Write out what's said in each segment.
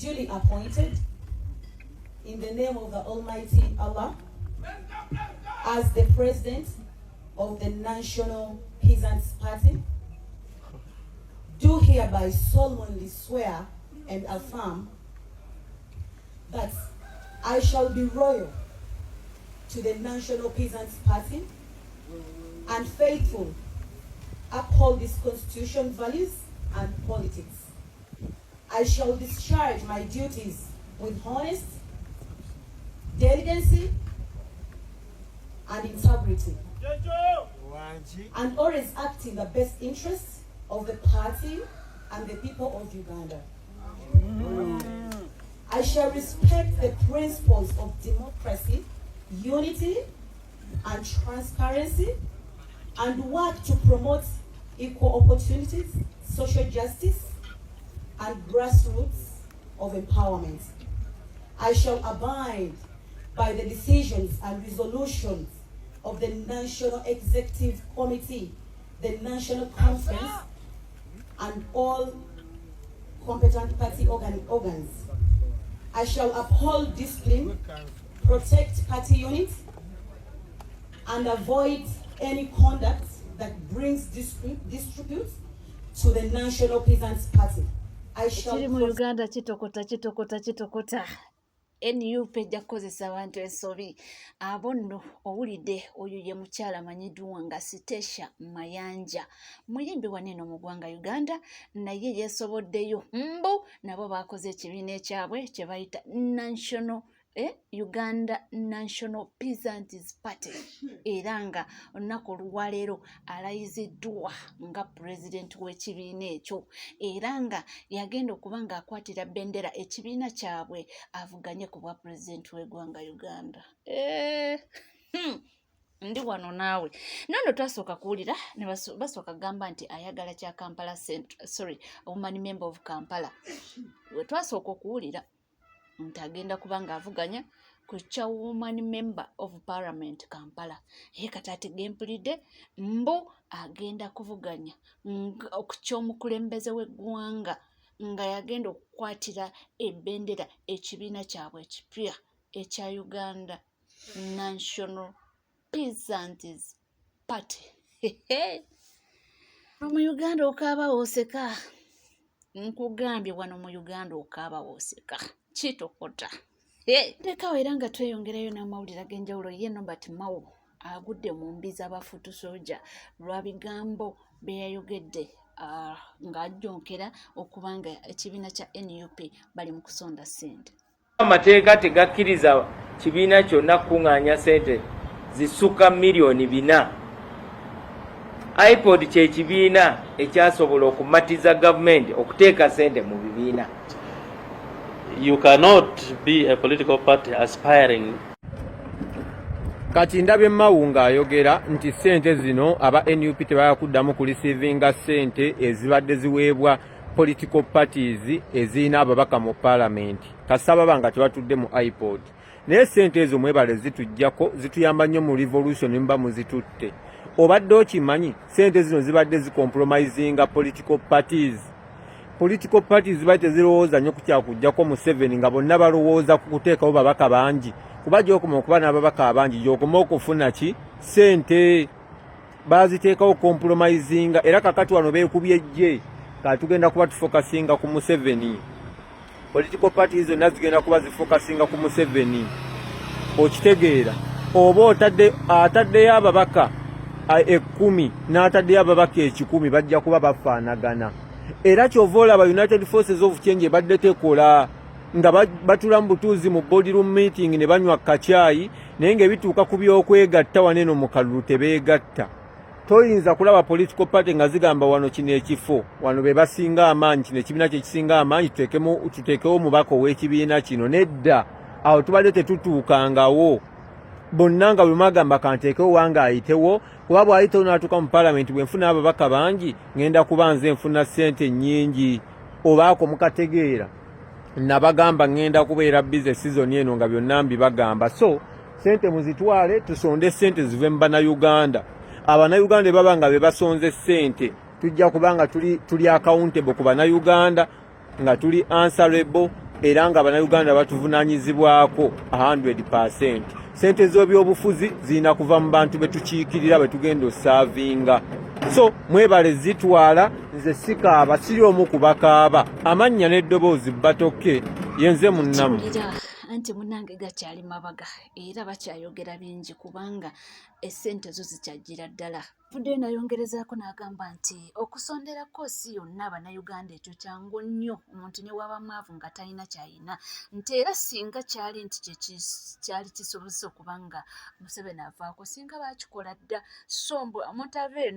duly appointed in the name of the Almighty Allah as the President of the National Peasants Party, do hereby solemnly swear and affirm that I shall be loyal to the National Peasants Party and faithful, uphold its constitution, values, and politics. I shall discharge my duties with honest delicacy and integrity, and always act in the best interests of the party and the people of Uganda. I shall respect the principles of democracy, unity, and transparency, and work to promote equal opportunities, social justice, and grassroots of empowerment. I shall abide by the decisions and resolutions of the National Executive Committee, the National Conference, and all competent party organs. I shall uphold discipline, protect party units, and avoid any conduct that brings disputes to the National Peasants Party. I shall Uganda chitokota NUP ejja kukozesa abantu ensobi. Abo nno owulidde oyo ye mukyala amanyiddwa nga Sitesha Mayanja, muyimbi wanene mu ggwanga Uganda, naye yeesoboddeyo mbu nabo baakoze ekibiina ekyabwe kye bayita Uganda National Peasants Party, era nga olunaku olwaleero alayiziddwa nga pulezidenti w'ekibiina ekyo, era nga yagenda okuba nga akwatira bendera ekibiina kyabwe avuganye ku bwa pulezidenti w'eggwanga Uganda. Ndi wano naawe nono twasooka kuwulira ne basooka kugamba nti ayagala kya Kampala woman member of Kampala. We twasooka okuwulira nti agenda kuba nga avuganya ku kya woman member of parliament Kampala. Ye kati ategempulidde mbu agenda kuvuganya ku ky'omukulembeze w'eggwanga nga yagenda okukwatira ebendera ekibiina kyabwe ekipya ekya Uganda National Peasants Party. Mu Uganda okaaba oseka, nkugambye wano mu Uganda okaaba oseka kitokota. Lekawo era nga tweyongerayo n'amawulire ag'enjawulo. Ye Norbert Mao agudde mu mbi z'abafutu soja lwa bigambo bye yayogedde ng'ajjonkera okuba nga ekibiina kya NUP bali mu kusonda ssente. Amateeka tegakkiriza kibiina kyonna kukuŋŋaanya ssente zisukka miliyoni 4. IPOD kye kibiina ekyasobola okumatiza gavumenti okuteeka ssente mu bibiina. You cannot be a political party aspiring. Kati ndabye Mao ng'ayogera nti ssente zino aba NUP tebakuddamu kulisivinga ssente ezibadde ziweebwa political parties ezirina ababaka mu parliament. Kasaba banga tebatudde mu IPOD. Naye ssente ezo mwebale zitujjako, zituyamba nnyo mu revolution mba muzitutte. Obadde okimanyi ssente zino zibadde zicompromisinga political parties. Political parties zibadde zirowooza nnyo ku kyakujjako mu 7 nga bonna balowooza ku kuteekawo babaka bangi. Kuba gy'okoma okuba n'ababaka abangi gy'okoma okufuna ki ssente. Baaziteekawo compromisinga era kakati wano beekubye ejje katugenda kuba tufokasinga ku Museveni. Political parties zonna zigenda kuba zifokasinga ku Museveni. Okitegeera oba ataddeyo ababaka 10 n'ataddeyo ababaka 10 bajja kuba bafaanagana. Era kyova olaba United Forces of Change badde tekola nga batula mu butuuzi mu boardroom meeting ne banywa kacaayi, naye ng'ebituuka ku by'okwegatta waneno mu kalulu tebeegatta. Toyinza kulaba political party nga zigamba wano kino ekifo, wano be basinga amaanyi, kino ekibiina kye kisinga amaanyi tuteekewo omubaka ow'ekibiina kino. Nedda, awo tubadde tetutuukangawo. Bonna nga bwe mwagamba kanteekewo wange ayitewo, kuba bw'ayitewo n'atuuka mu parliament bwe nfuna ababaka bangi ngenda kuba nze nfuna ssente nnyingi. Obaako mukategeera. Nabagamba ngenda kubeera bize season eno nga byonna mbibagamba. So ssente muzitwale tusonde ssente zive mu Bannayuganda. Abannayuganda baba nga be basonze ssente tujja kubanga tuli accountable ku Bannayuganda, nga tuli answerable era nga bannayuganda batuvunaanyizibwako 100%. Sente z'ebyobufuzi zirina kuva mu bantu betukiikirira betugenda osaavinga. So mwebale zitwala, nze sikaaba siri omu kubakaaba. Amannya n'eddoboozi batoke yenze munnamu. Anti munange gakyali mabaga era bakyayogera bingi kubanga essente zo zikyajjira ddala. Fudde nayongerezaako n'agamba nti okusondera koosi yonna Abannayuganda ekyo kyangu nnyo, omuntu ne waba mwavu nga talina kyayina, nti era singa kyali nti kyali kisobozesa okubanga Museveni avaako singa baakikola dda. So omuntu aveeyo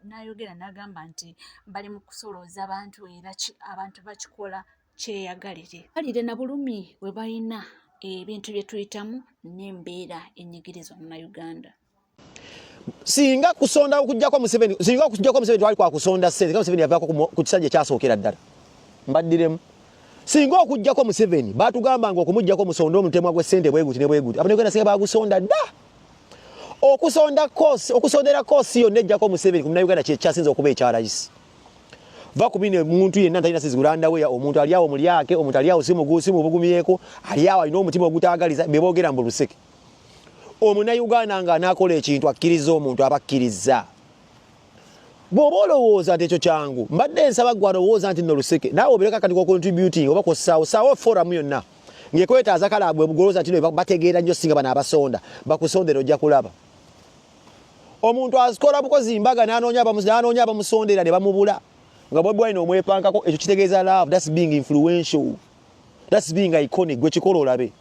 n'ayogera n'agamba nti bali mu kusolooza abantu era abantu bakikola kyeyagalire. Balire na bulumi we balina ebintu bye tuyitamu n'embeera enyigirizwa mu Uganda. Singa kusonda okujjako Museveni, singa okujjako Museveni twali kwa kusonda sente, kama Museveni yavaako ku kisajja kyasookera ddala. Mbaddiremu. Singa okujjako Museveni baatugamba ngo okumujjako musonda omutemwa gwe sente bweguti ne bweguti. Abannayuganda singa baagusonda dda. Okusondera koosi yonna ejjako Museveni ku Uganda kyasinza okuba ekya rais. Va kubine muntu yenna talina sizigulanda we omuntu ali awo mulyake, omuntu ali awo simu bugumyeko, ali awo alina omutima ogutaagaliza be boogera mu luseke. Omunnayuganda nga anaakola ekintu akkiriza omuntu abakkiriza. Bw'oba olowooza nti ekyo kyangu, mbadde nsaba gwe alowooza nti nno luseke, naawe obeereko akati contributing oba kossaawo foramu yonna. Ng'ekwetaaza kale bwe bugolooza nti no bategeera nnyo singa bano abasonda, bakusondera ojja kulaba. Omuntu azikola bukozi mbaga n'anoonya abamusondera ne bamubula. Nga Bobi Wine omwepankako ekyo kitegeeza love, that's being influential, that's being iconic, gwe kikola olabe.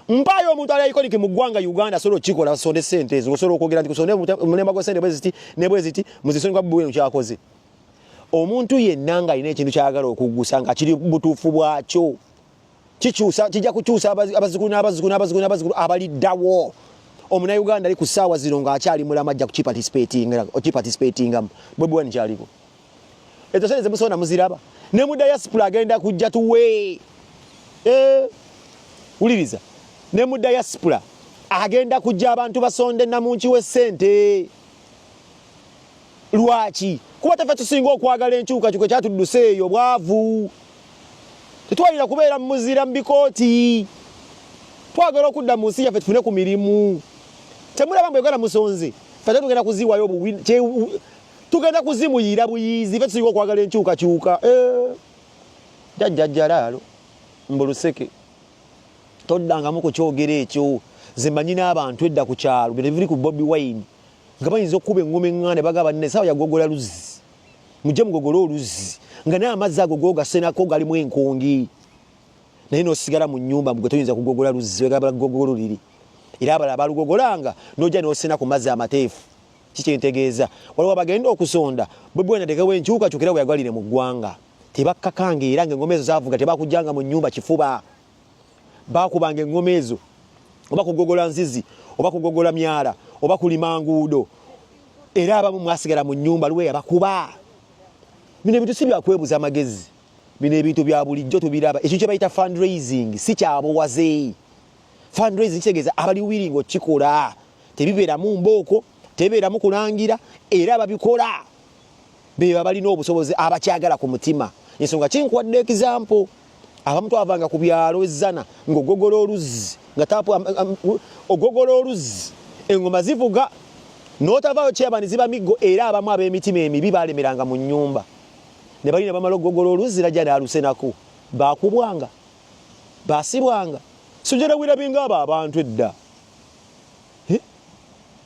Mpayo omuntu ali iconic mu ggwanga Uganda solo kikola sonde sente ezo solo okwogera nti kusonde mulemba gwa sente bweziti muzisoni kwa Bobi Wine kyakoze. Omuntu yenna nga alina ekintu kyagala okuggusa nga kiri butuufu bwakyo kijja kukyusa abazzukulu abaliddawo. Omunnayuganda ali ku ssaawa zino ng'akyali mulama ajja kukiparticipatingamu. Bobi Wine kyaliko. Ezo sente zemusonda muziraba. Ne mu diaspora agenda kujja tuwe. Uliriza. Ne mu diaspora agenda kujja abantu basonde namunki w'essente. Lwaki? Kuba taffe tusinga okwagala enkyukakyuka kyatudduse eyo bwavu. Tetwalira kubeera muzira mu bikooti. Twagala okudda mu nsi yaffe tufune ku mirimu. Temulaba mbu egala musonze. Ffe tugenda kuziwayo tugenda kuzimuyira buyizi ffe tusinga okwagala enkyukakyuka. Jjajjalaalo mbuluseke. Toddangamu ku kyogera ekyo. Ze mmanyi n'abantu edda ku kyalo bino biri ku Bobi Wine nga bayinza okkuba engoma eŋŋanda bagamba nne saawa yagogola luzzi. Mujje mugogole oluzzi nga naye amazzi ago googasenako galimu enkongi. Naye n'osigala mu nnyumba mugwe toyinza kugogola luzzi wegaba gogolo liri. Era abalala balugogolanga n'ojja n'osena ku mazzi amateefu. Kikyentegeeza waliwo bagenda okusonda Bobi Wine atekewo enkyukakyuka era weyagalire mu ggwanga. Tebakkakanga era ng'engoma ezo zaavuga tebakujjanga mu nnyumba kifuba. Baakubanga engoma ezo oba kugogola nzizi oba kugogola myala oba kulima nguudo era abamu mwasigala mu nnyumba luwe yabakuba. Bino ebintu si byakwebuza amagezi, bino ebintu bya bulijjo tubiraba. Ekyo kye bayita fundraising si kyabuwaze. Fundraising kitegeeza abali wiringo kikola tebibeeramu mbooko tebeeramu kulangira era babikola beba balina obusobozi abakyagala ku mutima. Ensonga kinkuwadde example. Abamu twavanga ku byalo ezzana ng'ogogola oluzzi nga tapu ogogola oluzzi engoma zivuga n'otavaayo kyabani ziba miggo era abamu ab'emitima emibi baalemeranga mu nnyumba ne balina bamala ogogola oluzzi lajja naalusenako baakubwanga baasibwanga. Sujjera wirabinga abo abantu edda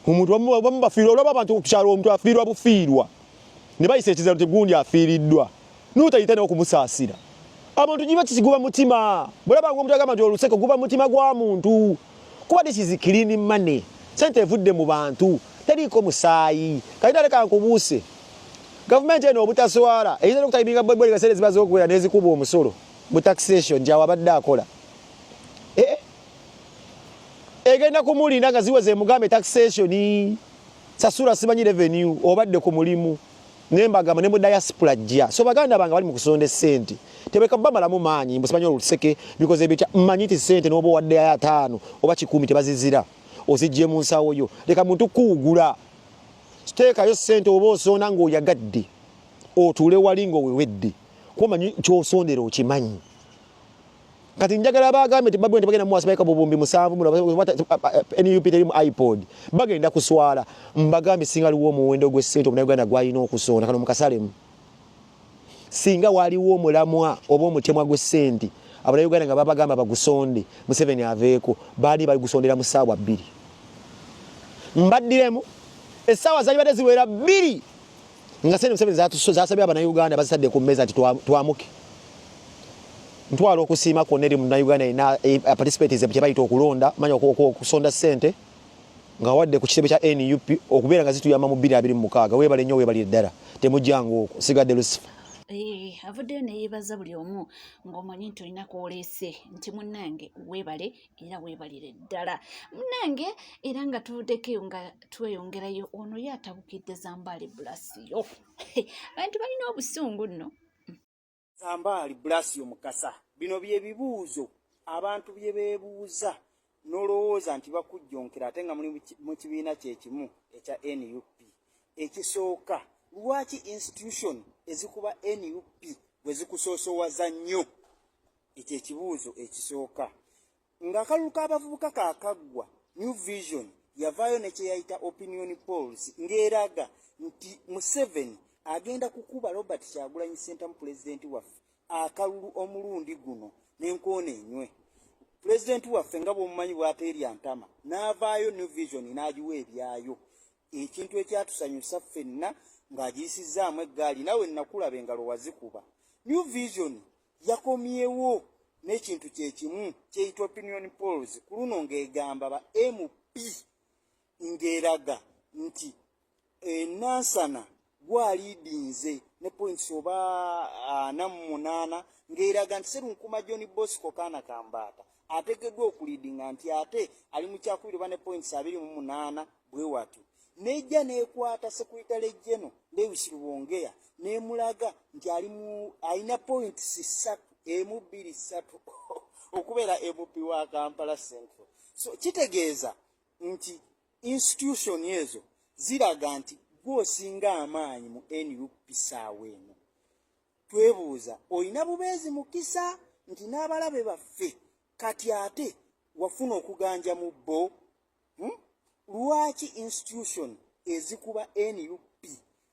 omuntu bamu bafiirwa olwaba abantu ku kyalo omuntu afiirwa bufiirwa ne bayisa ekizalo tegundi afiiriddwa n'otayita n'okumusaasira. Abantu jiba kisiguba mutima. Mulaba ngo omuntu agamba nti oluseko guba mutima gwa muntu. Kuba this is clean money. Sente evudde mu bantu. Teriko musaayi. Kalina leka nkubuuse. Government eno obutaswala. Eyinza okutayibinga Bobi Wine sente zibazo okuwera n'ezikuba omusolo. Bu taxation gyawa badde akola. Egenda kumulinda nga ziweze mugambe taxation. Sasula simanyi revenue obadde ku mulimu. Nembagamba ne mu diaspora jja. So baganda banga bali mu kusonda sente. Tebeka bamala mu maanyi mbusibanye oluseke because ebita manyiti sente n'obo wadde ya 5 oba 10 tebazizira. Ozijje mu nsawo yo. Leka muntu kuugula. Steeka yo sente oba osonda ng'oyagadde. Otuule wali ng'owewedde. Kuba manyi ky'osondera okimanyi. kati njagala bagambe nti babwe bagenda muwasa bayika bubumbi musanvu NUP terimu iPod bagenda kuswala mbagambe singa liwo omuwendo gw'essente omunauganda gwalina okusonda kano mukasalemu singa waliwo omulamwa oba omutemwa gw'essente abanayuganda nga babagamba bagusonde Museveni aveeko baali bagusondera mu ssaawa 2 mbaddiremu essaawa zali badde ziwera 2 nga sente Museveni zasabye abanayuganda bazisadde ku mmeeza nti twamuke ntwala okusiima kwonna eri munnayuganda ina participate kye bayita okulonda manya okusonda ssente nga wadde ku kitebe kya NUP okubeera nga zituyamba mu 2026 weebale nnyo weebali eddala temujjanga okwo sigadde Lucifer. Avuddeyo ne yeebaza buli omu ng'omanyi nti olina kw'oleese nti munnange weebale era weebalire ddala munnange era nga tuvuddeko nga tweyongerayo ono ye atabukidde Zambaali Blasio abantu balina obusungu nno. Zambaali Blasio Mukasa bino bye bibuuzo abantu bye beebuuza n'olowooza nti bakujjonkera ate nga muli mu kibiina kyekimu ekya NUP. Ekisooka lwaki institution ezikuba NUP bwe zikusoosowaza nnyo? Ekyo ekibuuzo ekisooka ng'akalulu k'abavubuka kaakaggwa New Vision yavaayo ne kye yayita opinion polls ng'eraga nti Museveni agenda kukuba Robert Kyagulanyi Ssentamu pulezidenti waffe akalulu omulundi guno n'enkoona enywe. Pulezidenti waffe nga bw'omumanyi bw'ateerya ntama n'avaayo New Vision n'agiwa ebyayo, ekintu ekyatusanyusa ffenna ng'agiyisizaamu eggaali nawe nakulaba engalo wazikuba. New Vision yakomyewo n'ekintu kye kimu kyeyita opinion polls ku luno ng'egamba ba MP ng'eraga nti Nansana gwaliidinze ne points oba 48 ng'eraga nti Sserunkuma John Bosco Kaana Kambata ategeddwa okuliidinga nti ate ali mu kyakubiri oba ne points 28 bwe watyo. Nejja n'ekwata Secretary General Lewis Lubongeya n'emulaga nti alina points 3 okubeera MP wa Kampala Central. So kitegeeza nti institution ezo ziraga nti gwosinga amaanyi mu NUP ssaawa eno. Twebuuza olina bubeezi mukisa nti n'abalabe baffe kati ate wafuna okuganja mu bbo? Lwaki institution ezikuba NUP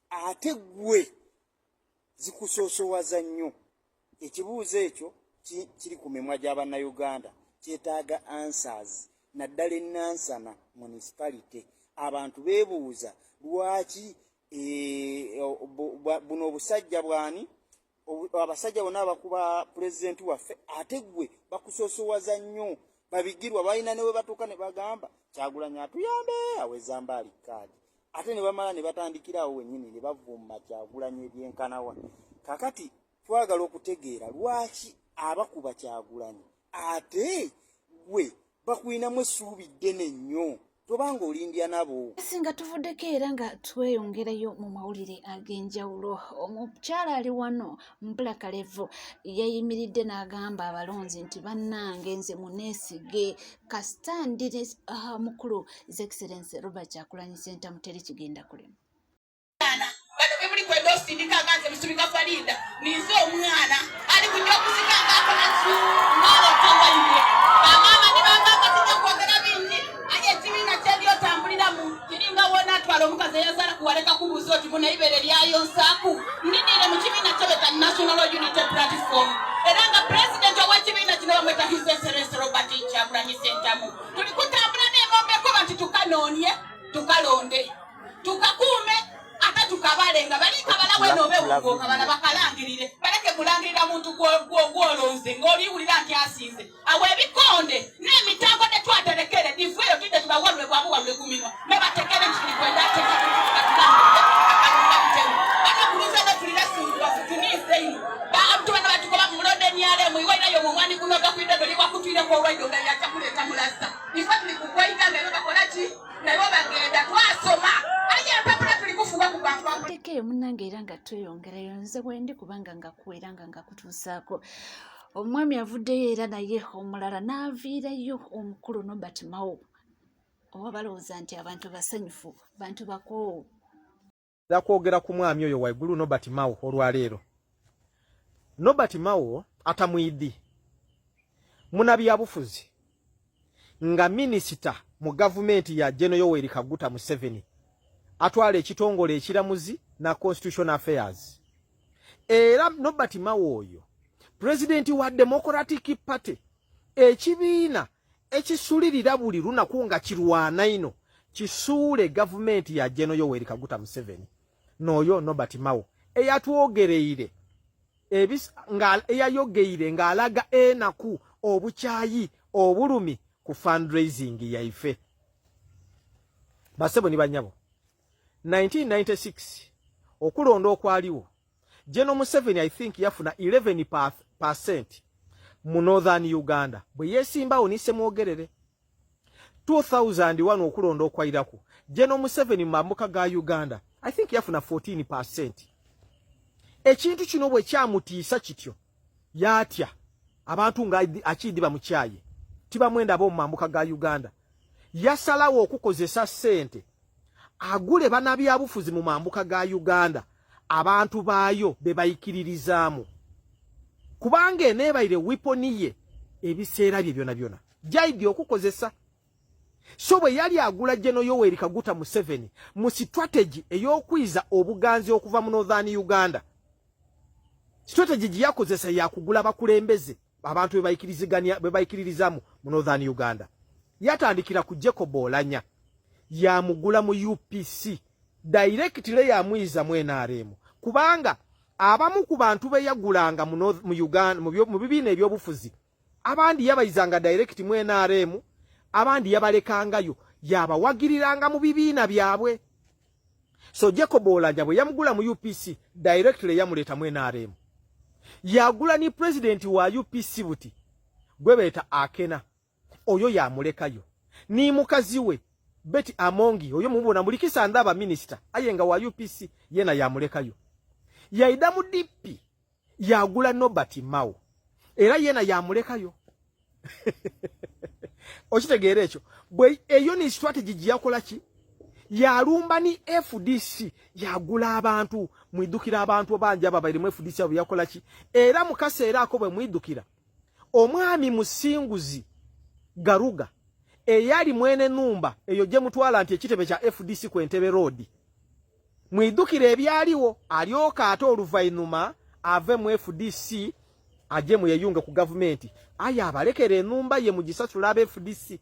ate gwe zikusoosowaza nnyo? Ekibuuzo ekyo kiri ku mimwa gy'Abannayuganda, kyetaaga answers. Naddala Nansana municipality abantu beebuuza lwaki buno obusajja bwani abasajja bonna abakuba pulezidenti waffe ate gwe bakusoosowaza nnyo. Babigirwa balina ne we batuuka ne bagamba Kyagulanyi atuyambe awe Zambaali kaadi, ate ne bamala ne batandikirawo wennyini ne bavumma Kyagulanyi ebyenkanawa. Kakati twagala okutegeera lwaki abakuba Kyagulanyi ate gwe bakwinamu essuubi ddene nnyo tobanga olindya nabo. Singa tuvuddeko era nga tweyongerayo mu mawulire ag'enjawulo, omukyala ali wano Mpula Kalevu yayimiridde n'agamba abalonzi nti bannange nze muneesige kasitandire mukulu His Excellency Robert Kyagulanyi Ssentamu teri kigenda kulema. Bado bwe muli kwenda osindika ganze musubika Falinda nize omwana ali kujja okusikanga akonasu ngalo kawaide bamama ne bamama tujja kwogera bingi aye ekibiina ky'ebyotambulira mu kiringa wona atwala omukazi eyazala kuwaleka kubuuza oti muno ibere lyayo nsaaku ndinire mu kibiina ky'ebeta National Unity Platform era nga president ow'ekibiina kino bamweta His Excellency Robert Kyagulanyi Ssentamu tuli kutambula n'engombe nti tukanoonye tukalonde tukakuume ate tukabalenga bali kabala weno obeewugo kabala bakalangirire baleke kulangirira muntu gwolonze ng'oliwulira nti asinze awe ebikonde n'emitango ne twaterekere divueyo tudde tubawalwe bwabu walwe guminwa ne batekere nti tulikwenda banakuliza ne tulira singwa futunise ino bantu bano batukoba mu mulonde nyale muiwairayo mu mwani guno gakwidde doli wakutwireko olwayo nga yachakuleta mulasa ife tuli kugwaita ngero bakola ki nayo bagenda twasoma tekeyo munnange era nga tweyongerayo nze bwendi kubanga nga kuwera nga kutuusaako. Omwami avuddeyo era naye omulala n'aviirayo omukulu Nobert Mao oba balowooza nti abantu basanyufu bantu bakoowu. Nza kwogera ku mwami oyo waigulu Nobert Mao olwaleero. Nobert Mao atamwidi munabyabufuzi nga minisita mu gavumenti ya General Yoweri Kaguta Museveni atwala ekitongole ekiramuzi na Constitutional Affairs. Era Nobert Mao oyo president wa Democratic Party ekibiina ekisulirira buli lunaku nga kirwana ino kisuule gavumenti ya General Yoweri Kaguta Museveni n'oyo Nobert Mao eyatwogereire eyayogeire ng'alaga enaku obukyayi obulumi ku fundraising yaife. Basebo ni banyabo 1996 okulonda okwaliwo General Museveni I think yafuna 11% mu Northern Uganda bwe yesimbawo nise mwogerere. 2001 okulonda okwairako General Museveni mambuka ga Uganda I think yafuna 14%. Ekintu kino bwe kyamutiisa kityo yatya abantu nga akidiba mu kyayi tibamwenda bo mambuka ga Uganda yasalawo okukozesa sente agule banabyabufuzi mu mambuka ga Uganda abantu baayo bebayikiririzaamu kubanga enebaire wiponiye ebiseera bye byona jaidi okukozesa. So bwe yali agula General Yoweri Kaguta Museveni mu strategy ey'okwiza obuganzi okuva mu Northern Uganda, strategy giyakozesa yakugula bakulembeze abantu bebayikiririzaamu mu Northern Uganda. Yatandikira ku Jacob Olanya yamugula mu UPC directly yamwiza mu NRM kubanga abamu ku bantu beyagulanga mu Uganda mu bibiina ebyobufuzi abandi yabayizanga direct mu NRM abandi yabalekangayo yabawagiriranga mu bibiina byabwe. So Jacob Olanya bwe yamugula mu UPC directly yamuleta mu NRM. Yagula ni president wa UPC buti gwebeta Akena oyo yamulekayo ni mukazi we Betty Amongi oyo mubona mulikisa ndaba minister ayenga wa UPC yena yamulekayo. Yaida mu DP yagula Nobert Mao era yena yamulekayo. Okitegeera ekyo bwe eyo ni strategy giyakola ki yalumba ni FDC yagula abantu mwidukira abantu banja babaire mu FDC abo yakola ki era mukaseera ako bwe mwidukira omwami Musinguzi Garuga eyali mwene numba eyo je mutwala anti ekitebe kya FDC ku Entebbe Road mwidukira ebyaliwo alyoka ate oluvainuma ave mu FDC aje mu yeyunga ku government aya abalekere numba ye mugisasula abe FDC.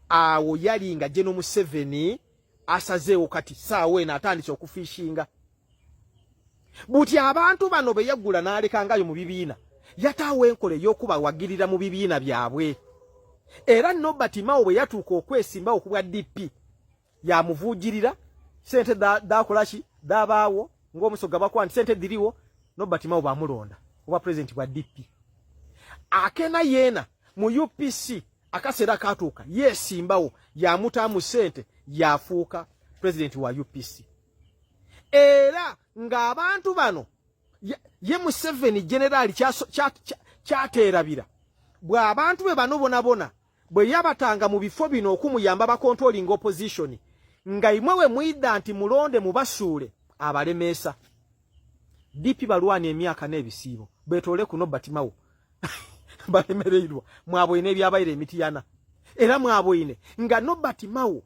Awo yali nga General Museveni asazeewo kati saawe na atandise okufishinga buti abantu bano be yagula n'alekangayo mu bibiina yataawo enkole y'okuba wagirira mu bibiina byabwe. Era Nobert Mao bwe yatuuka okwesimba okubwa DP yamuvuujirira sente dakolaki dabaawo ng'omusoga bakwanti sente diriwo Nobert Mao bamulonda oba president wa DP. Akena yena mu UPC akaseera katuuka yesimbawo yamutaamu sente yafuuka president wa UPC. Era ng'abantu bano ye Museveni generali kyateerabira bw'abantu be bano bonabona bwe yabatanga mu bifo bino okumuyamba ba controlling opposition nga imwe we mwidda nti mulonde mubasuule abalemeesa. DP balwani emyaka n'ebisiibo betole ku Nobert Mao balemereirwa mwaboine ebyabaire emitiyana era mwaboine nga Nobert Mao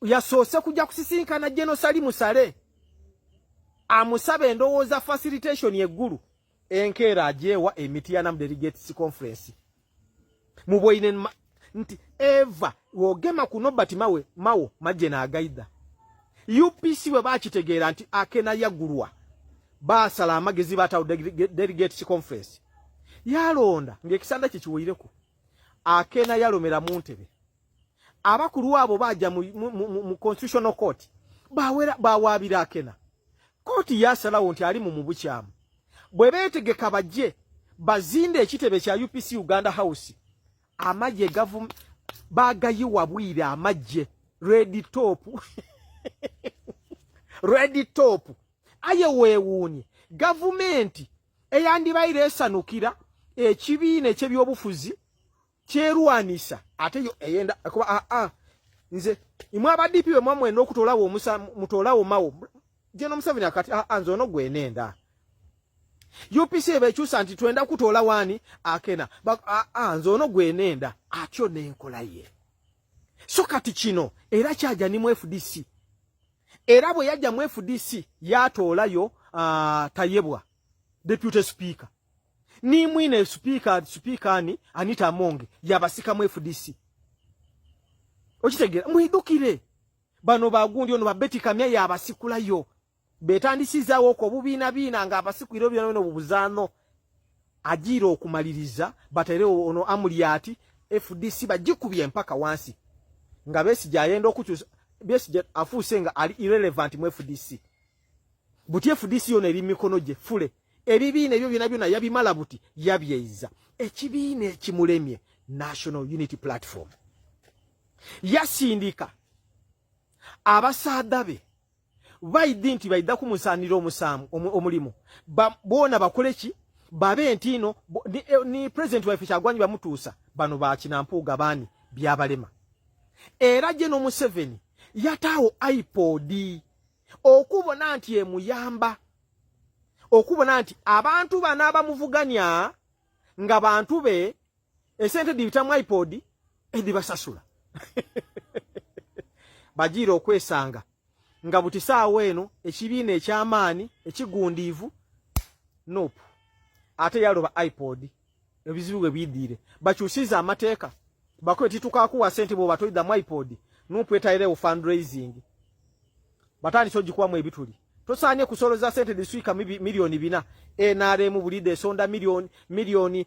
yasoose kujja kusisinkana General Salimu Sale amusabe endowooza facilitation yeggulu enkeera ajeewa emitiyana mu delegates conference muboine nti eva wogema ku Nobert Mao majje n'agaida. UPC we bakitegeera nti Akena yaggulwa baasala amagezi batawo delegates conference yalonda ng'ekisanda kye kiwuyireku Akena yalomera mu ntebe abakulu abo bajja mu constitutional court bawaabira Akena kooti yasalawo nti ali mu bukyamu bwe beetegeka bajje bazinde ekitebe kya UPC Uganda House amagye bagayiwa bwire amagye ready top aye weewuunye gavumenti eyandibaire esanukira ekibiina eky'ebyobufuzi kyerwanisa ate yo eyenda kuba nze imwe abadipi we mwamwenda okutolawo mutolawo Mao General Museveni akati nze ono gwenenda UPC bekyusa nti twenda kutoola wani akena nze ono gwenenda atyo n'enkola ye. So kati kino era kyaja ni mu FDC. Era bwe yajja mu FDC yatoolayo Tayebwa deputy speaker. Ni mwine speaker ni Anita Amonge yabasika mu FDC. Okitegera mwidukire. Bano bagundi ono babeti kamya yabasikulayo. Betandisizaawo okwo bubiina nga abasikwiro byano bubuzaano ajira okumaliriza batere ono Amulyati FDC bagikubye mpaka wansi nga Besigye ayenda okukyusa Besigye afuuse nga ali irrelevant mu FDC buti FDC yona eri mikono gye fule ebibiina ebyo byonna yabimala buti yabyeiza ekibiina ekimulemye National Unity Platform yasindika abasaada be baidi nti baida kumusanira omulimu bona bakoleki babe ntino ni president wa Kyagulanyi bamutuusa bano bakinampuuga bani byabalema era je no Museveni yatawo iPod okubona nti emuyamba okubona nti abantu bana bamuvuganya nga bantu be esente dibitamu iPod edibasasula bajira okwesanga nga butisaawo eno ekibiina ekyamaani ekigundiivu nope ate yaloba iPod ebizibu bwe bidiire bakyusiza amateeka bakoye titukakuwa sente bo batoida mu iPod nope etaire fundraising batani kyogikuwamu ebituli tosaanye kusoloza sente diswika milioni 4 NRM bulide sonda milioni bilioni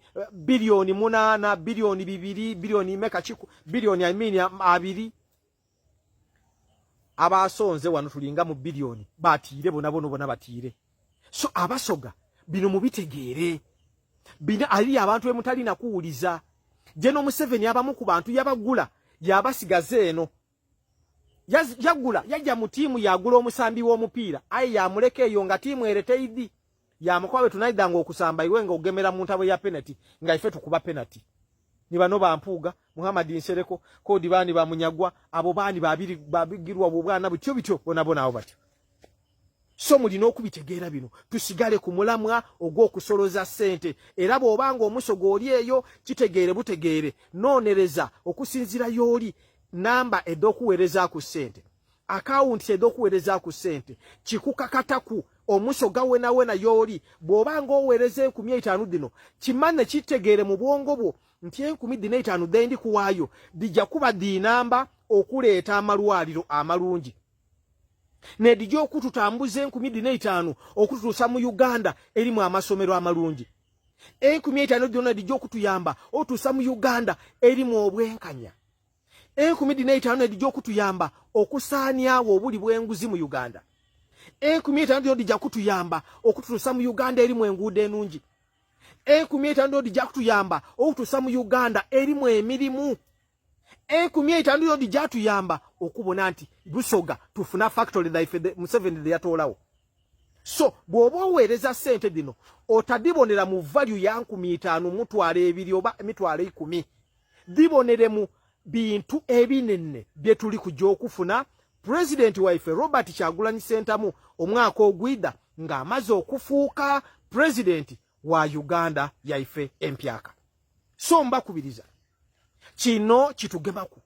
8 bilioni 2 bilioni meka chiku bilioni 2 abasonze wano tulinga mu bilioni batiire bona batiire so abasoga bino mubitegeere bina ali abantu emutali na kuuliza jeno Museveni abamu ku bantu yabagula yabasigaze eno yagula yajja mu tiimu yagula omusambi w'omupiira ayi yamuleke eyo nga tiimu ereteidi yamukwabe tunaidanga okusamba iwe nga ogemera mu ntabo ya penalty nga ife tukuba penalty ni bano bampuuga Muhammad Nsereko kodi bani bamunyagwa abo bani babigirwa bubwana bityo bona abo batyo so mulino okubitegeera bino tusigale ku mulamwa ogw'okusoloza sente era bw'obanga omusogo oli eyo kitegeere butegeere noonereza okusinzira y'oli namba edokuweereza ku sente account edokuweereza ku sente kikukakataku omusoga wena y'oli bw'obanga oweereza 15 dino kimane kitegeere mu bwongo bwo nti 15 dendi kuwaayo dijja kuba dinamba okuleeta amalwaliro amalungi nedijja okututambuza 15 okututuusa mu Uganda erimu amasomero amalungi 15 dino nedijja okutuyamba otuusa mu Uganda erimu obwenkanya 15 nedijja okutuyamba okusaanyawo obuli bw'enguzi mu Uganda 15 dino dijja kutuyamba okututuusa mu Uganda erimu enguudo enungi 15 dijja kutuyamba okutuusa mu Uganda erimu emirimu 15 dino dijja tuyamba okubona nti Busoga tufuna factory life Museveni de yatoolawo so bw'oba oweereza sente dino otadibonera mu value ya 15 mutwala 2 oba emitwala 10 dibonere mu bintu ebinene bye tuli kujja okufuna president waife Robert Kyagulanyi Ssentamu omwaka ogwida ng'amaze okufuuka president wa Uganda yaife empyaka so mbakubiriza kino kitugemaku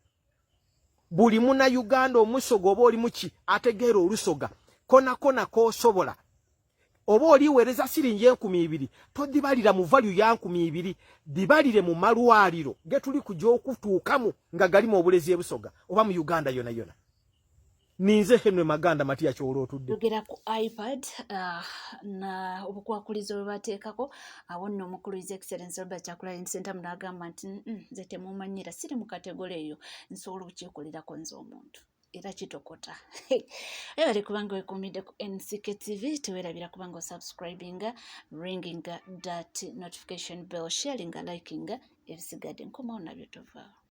buli muna Uganda omusogo oba oli muki ategeera olusoga kona kosobola oba oliweereza siringi 2,000 todibalira mu value ya 2,000 dibalire mu malwaliro getuli kujja okutuukamu nga galimu obulezi ebusoga oba mu Uganda yona ninze Henry Maganda Matia Kyolo otudde yogera ku iPad na obukwakulizo bwe bateekako awo nno omukulu His Excellency Robert Kyagulanyi Ssentamu n'agamba nti nze temumanyira siri mu kategole eyo nsobola okukyekolerako nze omuntu era kitokota ebali kubanga wekumidde ku NCK TV tewerabira kubanga osubscribinga ringinga that notification bell sharinga likinga ebisigadde nkomawo nabyo tovaawo